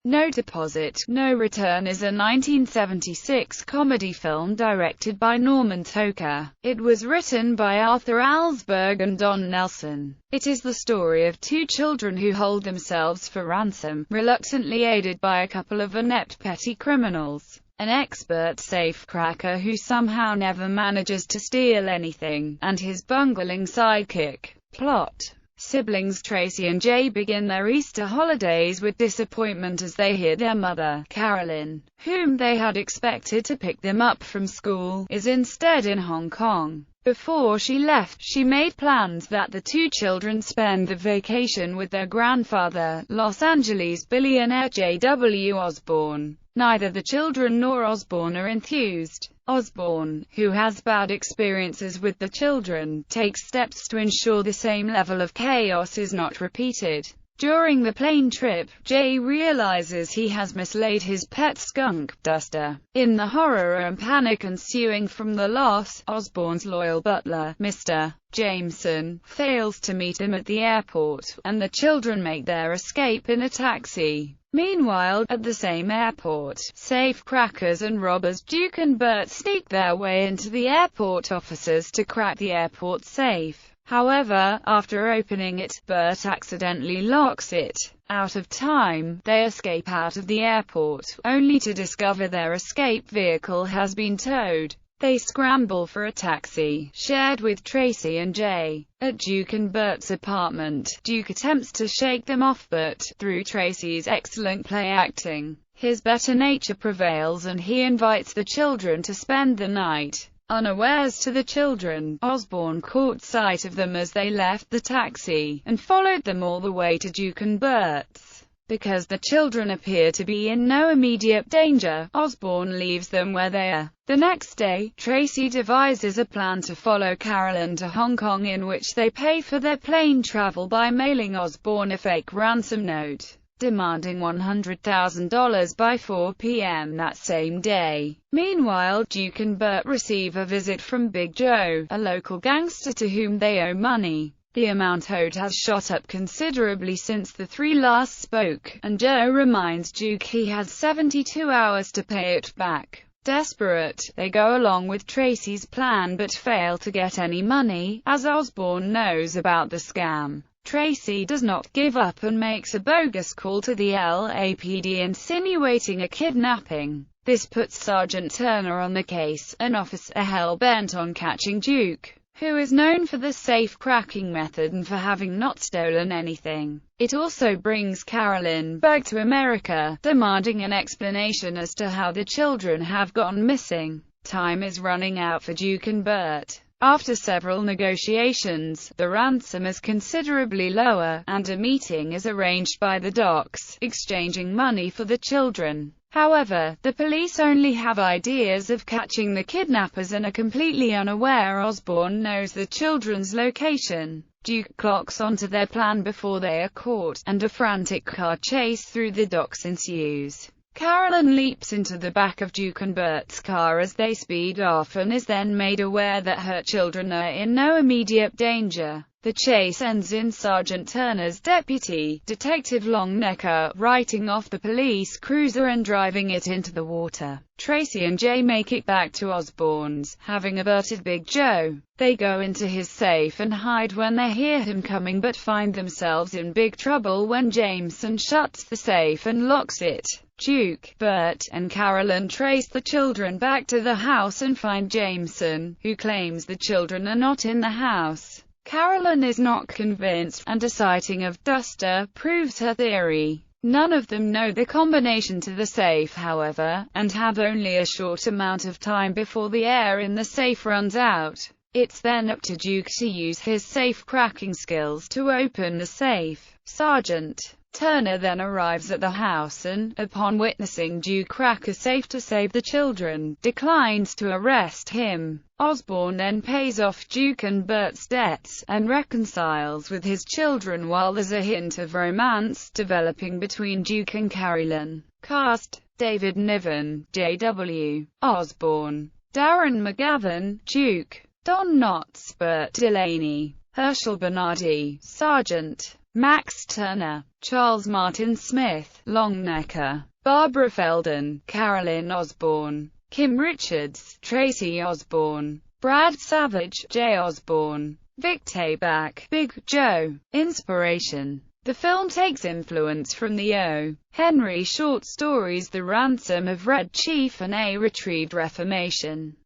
No Deposit, No Return is a 1976 comedy film directed by Norman Toker. It was written by Arthur Alsberg and Don Nelson. It is the story of two children who hold themselves for ransom, reluctantly aided by a couple of inept petty criminals. An expert safecracker who somehow never manages to steal anything, and his bungling sidekick. Plot: siblings Tracy and Jay begin their Easter holidays with disappointment as they hear their mother, Carolyn, whom they had expected to pick them up from school, is instead in Hong Kong. Before she left, she made plans that the two children spend the vacation with their grandfather, Los Angeles billionaire J.W. Osborne. Neither the children nor Osborne are enthused. Osborne, who has bad experiences with the children, takes steps to ensure the same level of chaos is not repeated. During the plane trip, Jay realizes he has mislaid his pet skunk, Duster. In the horror and panic ensuing from the loss, Osborne's loyal butler, Mr. Jameson, fails to meet him at the airport, and the children make their escape in a taxi. Meanwhile, at the same airport, safecrackers and robbers Duke and Bert sneak their way into the airport offices to crack the airport safe. However, after opening it, Bert accidentally locks it. Out of time, they escape out of the airport, only to discover their escape vehicle has been towed. They scramble for a taxi, shared with Tracy and Jay. At Duke and Bert's apartment, Duke attempts to shake them off but, through Tracy's excellent play acting, his better nature prevails and he invites the children to spend the night. Unawares to the children, Osborne caught sight of them as they left the taxi, and followed them all the way to Duke and Bert's. Because the children appear to be in no immediate danger, Osborne leaves them where they are. The next day, Tracy devises a plan to follow Carolyn to Hong Kong, in which they pay for their plane travel by mailing Osborne a fake ransom note, demanding $100,000 by 4 p.m. that same day. Meanwhile, Duke and Bert receive a visit from Big Joe, a local gangster to whom they owe money. The amount owed has shot up considerably since the three last spoke, and Joe reminds Duke he has 72 hours to pay it back. Desperate, they go along with Tracy's plan but fail to get any money, as Osborne knows about the scam. Tracy does not give up and makes a bogus call to the LAPD insinuating a kidnapping. This puts Sergeant Turner on the case, an officer hell-bent on catching Duke, who is known for the safe-cracking method and for having not stolen anything. It also brings Carolyn back to America, demanding an explanation as to how the children have gone missing. Time is running out for Duke and Bert. After several negotiations, the ransom is considerably lower, and a meeting is arranged by the docks, exchanging money for the children. However, the police only have ideas of catching the kidnappers and are completely unaware Osborne knows the children's location. Duke clocks onto their plan before they are caught, and a frantic car chase through the docks ensues. Carolyn leaps into the back of Duke and Bert's car as they speed off and is then made aware that her children are in no immediate danger. The chase ends in Sergeant Turner's deputy, Detective Longnecker, writing off the police cruiser and driving it into the water. Tracy and Jay make it back to Osborne's, having alerted Big Joe. They go into his safe and hide when they hear him coming but find themselves in big trouble when Jameson shuts the safe and locks it. Duke, Bert, and Carolyn trace the children back to the house and find Jameson, who claims the children are not in the house. Carolyn is not convinced, and a sighting of Duster proves her theory. None of them know the combination to the safe, however, and have only a short amount of time before the air in the safe runs out. It's then up to Duke to use his safe-cracking skills to open the safe. Sergeant Turner then arrives at the house and, upon witnessing Duke crack a safe to save the children, declines to arrest him. Osborne then pays off Duke and Bert's debts, and reconciles with his children while there's a hint of romance developing between Duke and Carolyn. Cast: David Niven, J.W. Osborne, Darren McGavin, Duke, Don Knotts, Bert Delaney, Herschel Bernardi, Sergeant Max Turner, Charles Martin Smith, Longnecker, Barbara Feldon, Carolyn Osborne, Kim Richards, Tracy Osborne, Brad Savage, Jay Osborne, Vic Tayback, Big Joe. Inspiration. The film takes influence from the O. Henry short stories The Ransom of Red Chief and A Retrieved Reformation.